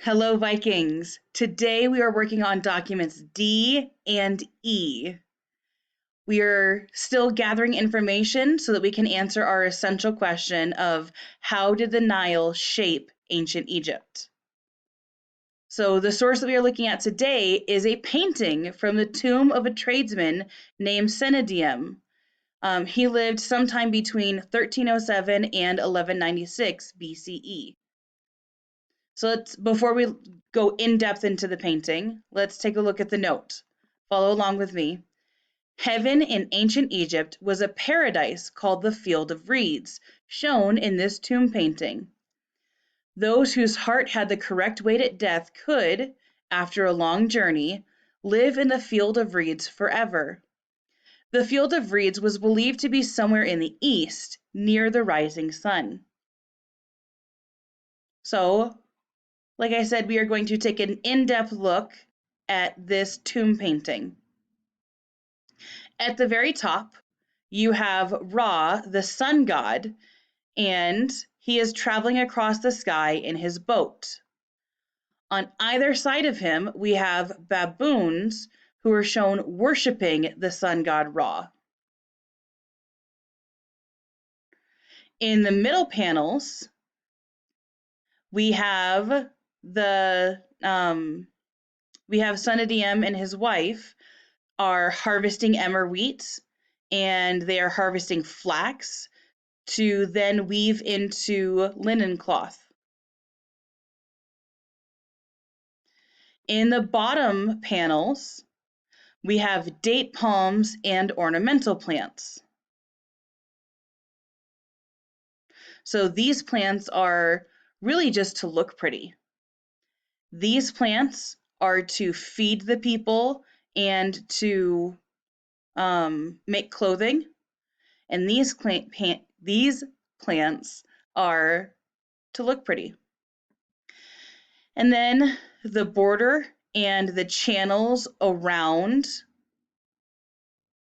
Hello, Vikings. Today we are working on documents D and E. We are still gathering information so that we can answer our essential question of how did the Nile shape ancient Egypt? So the source that we are looking at today is a painting from the tomb of a tradesman named Senedium. He lived sometime between 1307 and 1196 BCE. So before we go in depth into the painting, let's take a look at the note. Follow along with me. Heaven in ancient Egypt was a paradise called the Field of Reeds, shown in this tomb painting. Those whose heart had the correct weight at death could, after a long journey, live in the Field of Reeds forever. The Field of Reeds was believed to be somewhere in the east, near the rising sun. So, like I said, we are going to take an in-depth look at this tomb painting. At the very top, you have Ra, the sun god, and he is traveling across the sky in his boat. On either side of him, we have baboons who are shown worshiping the sun god Ra. In the middle panels, we have Senedium and his wife are harvesting emmer wheat, and they are harvesting flax to then weave into linen cloth. In the bottom panels, we have date palms and ornamental plants. So these plants are really just to look pretty. These plants are to feed the people and to make clothing, and these plants are to look pretty. And then the border and the channels around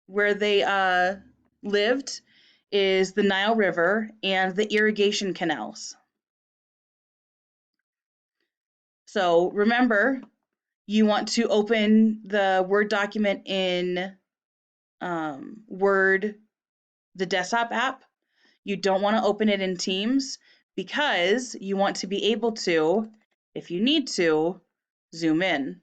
where they lived is the Nile River and the irrigation canals. So remember, you want to open the Word document in Word, the desktop app. You don't want to open it in Teams because you want to be able to, if you need to, zoom in.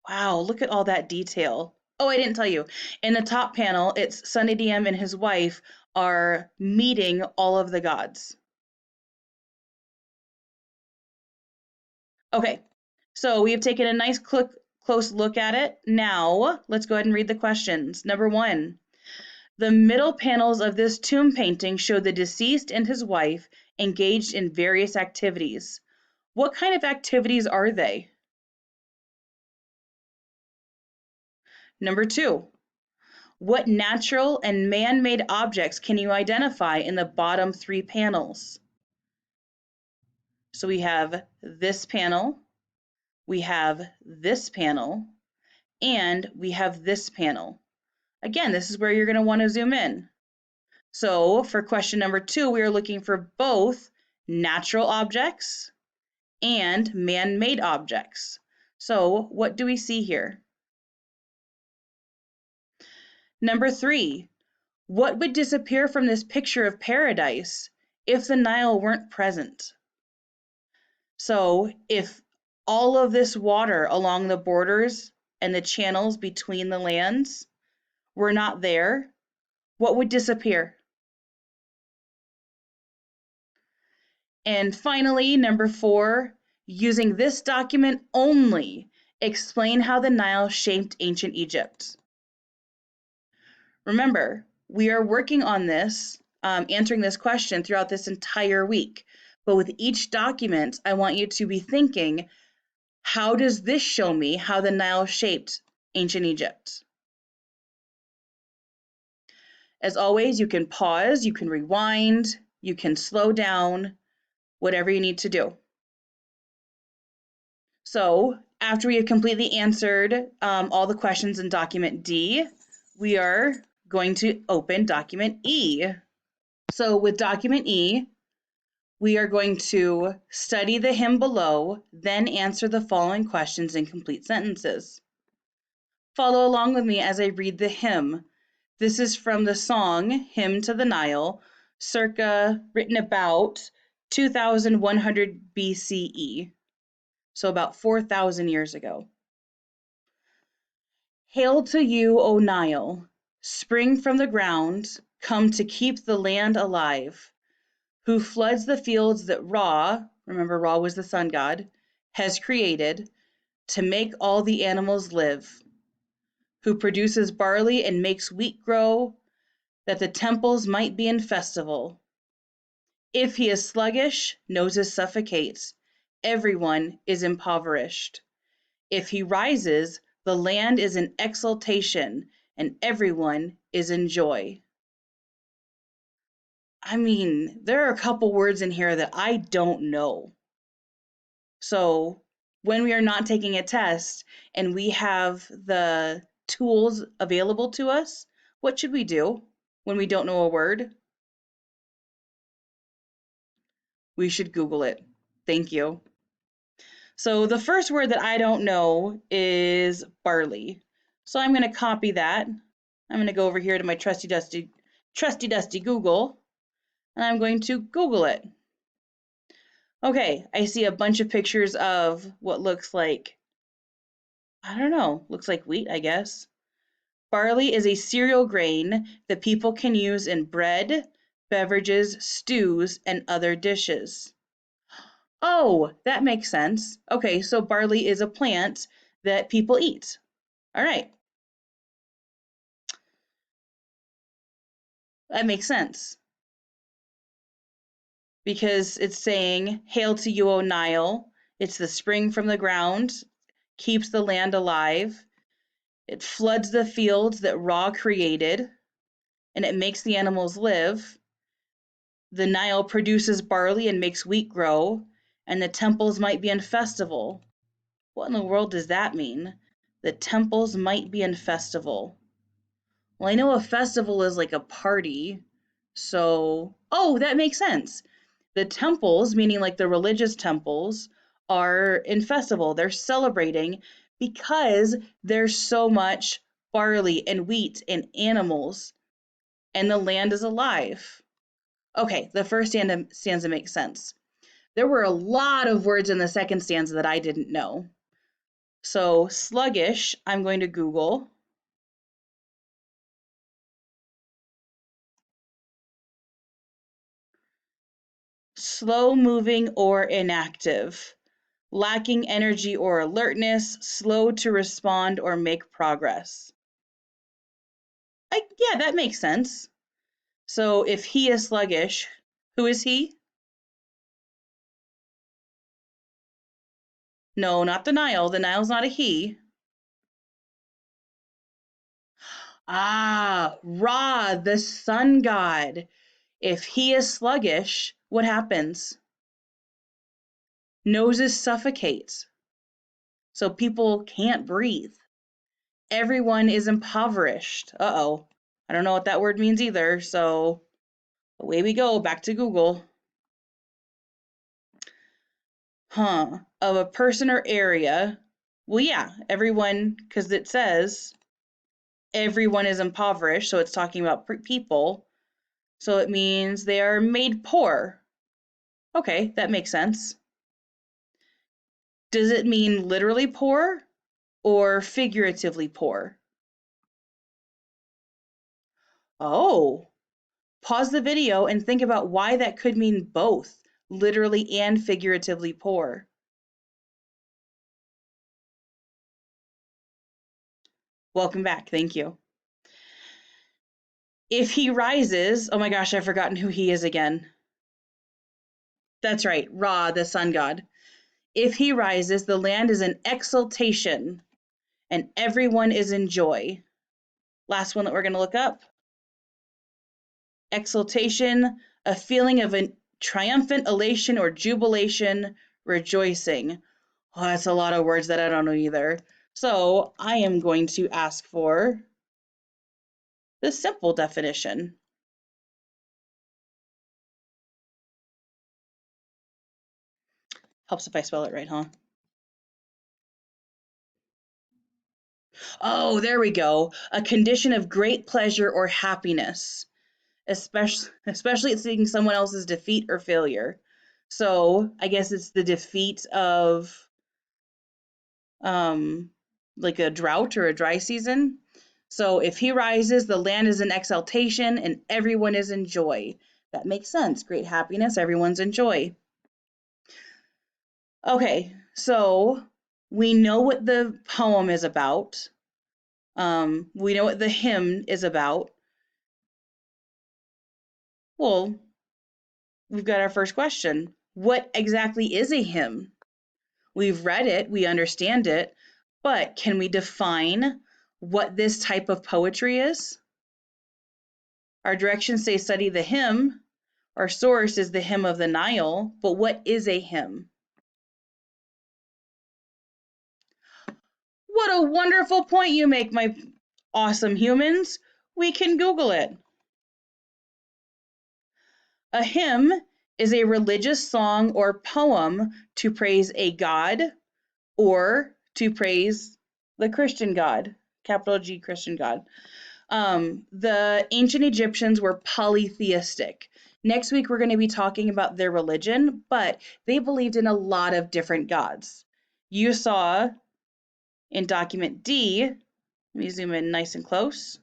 Wow, look at all that detail. Oh, I didn't tell you. In the top panel, it's Senedium and his wife are meeting all of the gods. Okay, so we have taken a nice close look at it. Now, let's go ahead and read the questions. Number 1, the middle panels of this tomb painting show the deceased and his wife engaged in various activities. What kind of activities are they? Number 2, what natural and man-made objects can you identify in the bottom 3 panels? So we have this panel, we have this panel, and we have this panel. Again, this is where you're going to want to zoom in. So for question number 2, we are looking for both natural objects and man-made objects. So what do we see here? Number 3, what would disappear from this picture of paradise if the Nile weren't present? So if all of this water along the borders and the channels between the lands were not there, what would disappear? And finally, number 4, using this document only, explain how the Nile shaped ancient Egypt. Remember, we are working on this, answering this question throughout this entire week. But with each document, I want you to be thinking, how does this show me how the Nile shaped ancient Egypt? As always, you can pause, you can rewind, you can slow down, whatever you need to do. So after we have completely answered all the questions in document D, we are going to open document E. So with document E, We are going to study the hymn below, then answer the following questions in complete sentences. Follow along with me as I read the hymn. This is from the song Hymn to the Nile, written about 2100 BCE, so about 4,000 years ago. Hail to you, O Nile, spring from the ground, come to keep the land alive, who floods the fields that Ra, remember Ra was the sun god, has created to make all the animals live, who produces barley and makes wheat grow, that the temples might be in festival. If he is sluggish, noses suffocate. Everyone is impoverished. If he rises, the land is in exultation, and everyone is in joy. I mean, there are a couple words in here that I don't know. So when we are not taking a test and we have the tools available to us, what should we do when we don't know a word? We should Google it. Thank you. So the first word that I don't know is barley. So I'm going to copy that. I'm going to go over here to my trusty dusty Google, and I'm going to Google it. Okay, I see a bunch of pictures of what looks like, I don't know, looks like wheat, I guess. Barley is a cereal grain that people can use in bread, beverages, stews, and other dishes. Oh, that makes sense. Okay, so barley is a plant that people eat. All right, that makes sense because it's saying, Hail to you, O Nile. It's the spring from the ground, keeps the land alive. It floods the fields that Ra created, and it makes the animals live. The Nile produces barley and makes wheat grow, and the temples might be in festival. What in the world does that mean? The temples might be in festival. Well, I know a festival is like a party, so, oh, that makes sense. The temples, meaning like the religious temples, are in festival. They're celebrating because there's so much barley and wheat and animals, and the land is alive. Okay, the first stanza makes sense. There were a lot of words in the second stanza that I didn't know. So, sluggish, I'm going to Google. Slow moving or inactive, lacking energy or alertness, slow to respond or make progress. Yeah, that makes sense. So if he is sluggish, who is he? No, not the Nile. The Nile's not a he. Ah, Ra, the sun god. If he is sluggish, what happens? Noses suffocate. So people can't breathe. Everyone is impoverished. Uh-oh. I don't know what that word means either, so away we go, back to Google. Of a person or area. Well, yeah, everyone, because it says everyone is impoverished, so it's talking about people. So it means they are made poor. Okay, that makes sense. Does it mean literally poor or figuratively poor? Oh, pause the video and think about why that could mean both, literally and figuratively poor. Welcome back. Thank you. If he rises, oh my gosh, I've forgotten who he is again. That's right, Ra, the sun god. If he rises, the land is in exultation and everyone is in joy. Last one that we're going to look up. Exultation, a feeling of a triumphant elation or jubilation, rejoicing. Oh, that's a lot of words that I don't know either. So I am going to ask for the simple definition. Helps if I spell it right, huh? Oh, there we go. A condition of great pleasure or happiness, especially at seeing someone else's defeat or failure. So I guess it's the defeat of um, like a drought or a dry season. So if he rises, the land is in exaltation and everyone is in joy. That makes sense. Great happiness, everyone's in joy. Okay, so we know what the poem is about. We know what the hymn is about. Well, we've got our first question. What exactly is a hymn? We've read it, we understand it, but can we define what this type of poetry is? Our directions say study the hymn. Our source is the hymn of the Nile, but what is a hymn? What a wonderful point you make, my awesome humans. We can Google it. A hymn is a religious song or poem to praise a god or to praise the Christian God, capital G Christian God. The ancient Egyptians were polytheistic. Next week, we're going to be talking about their religion, but they believed in a lot of different gods. You saw in document D, let me zoom in nice and close,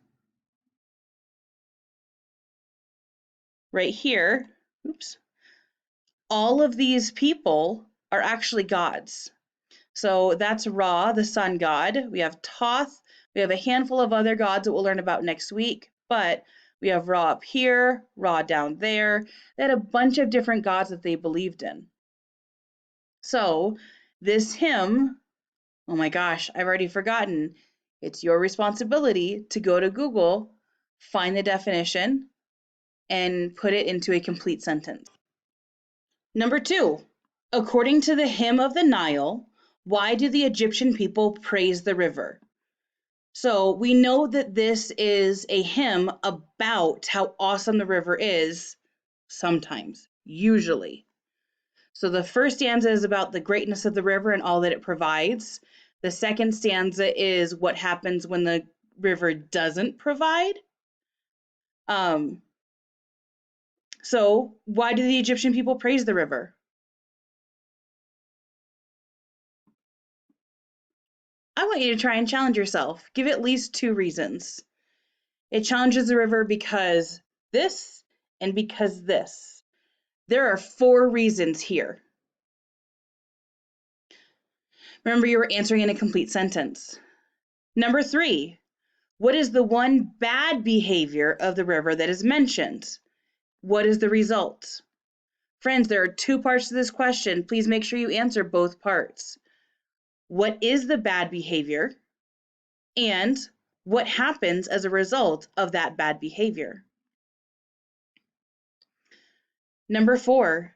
right here, oops, all of these people are actually gods. So that's Ra, the sun god. We have Thoth. We have a handful of other gods that we'll learn about next week, but we have Ra up here, Ra down there. They had a bunch of different gods that they believed in. So this hymn, oh my gosh, I've already forgotten. It's your responsibility to go to Google, find the definition, and put it into a complete sentence. Number 2, according to the hymn of the Nile, why do the Egyptian people praise the river? So we know that this is a hymn about how awesome the river is, sometimes, usually. So the first stanza is about the greatness of the river and all that it provides. The second stanza is what happens when the river doesn't provide. So why do the Egyptian people praise the river? I want you to try and challenge yourself. Give at least 2 reasons. It challenges the river because this and because this. There are 4 reasons here. Remember, you were answering in a complete sentence. Number 3, what is the one bad behavior of the river that is mentioned? What is the result? Friends, there are 2 parts to this question. Please make sure you answer both parts. What is the bad behavior? And what happens as a result of that bad behavior? Number 4,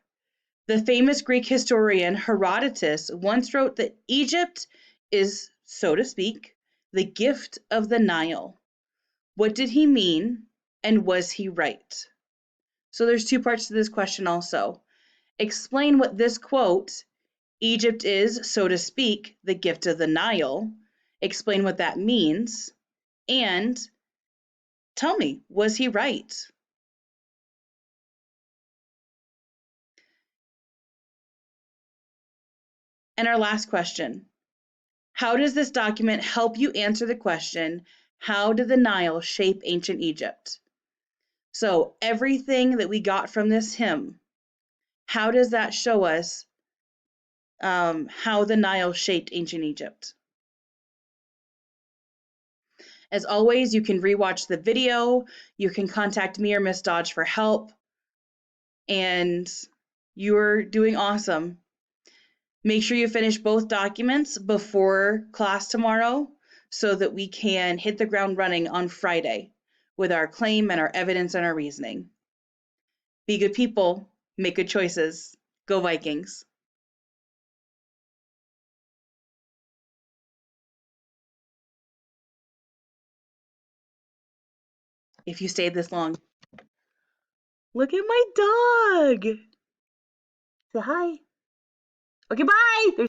the famous Greek historian Herodotus once wrote that Egypt is, so to speak, the gift of the Nile. What did he mean, and was he right? So there's 2 parts to this question also. Explain what this quote, Egypt is, so to speak, the gift of the Nile. Explain what that means, and tell me, was he right? And our last question, how does this document help you answer the question, how did the Nile shape ancient Egypt? So everything that we got from this hymn, how does that show us how the Nile shaped ancient Egypt? As always, you can rewatch the video, you can contact me or Miss Dodge for help, and you're doing awesome. Make sure you finish both documents before class tomorrow so that we can hit the ground running on Friday with our claim and our evidence and our reasoning. Be good people, make good choices. Go Vikings. If you stayed this long. Look at my dog. Say hi. Okay, bye.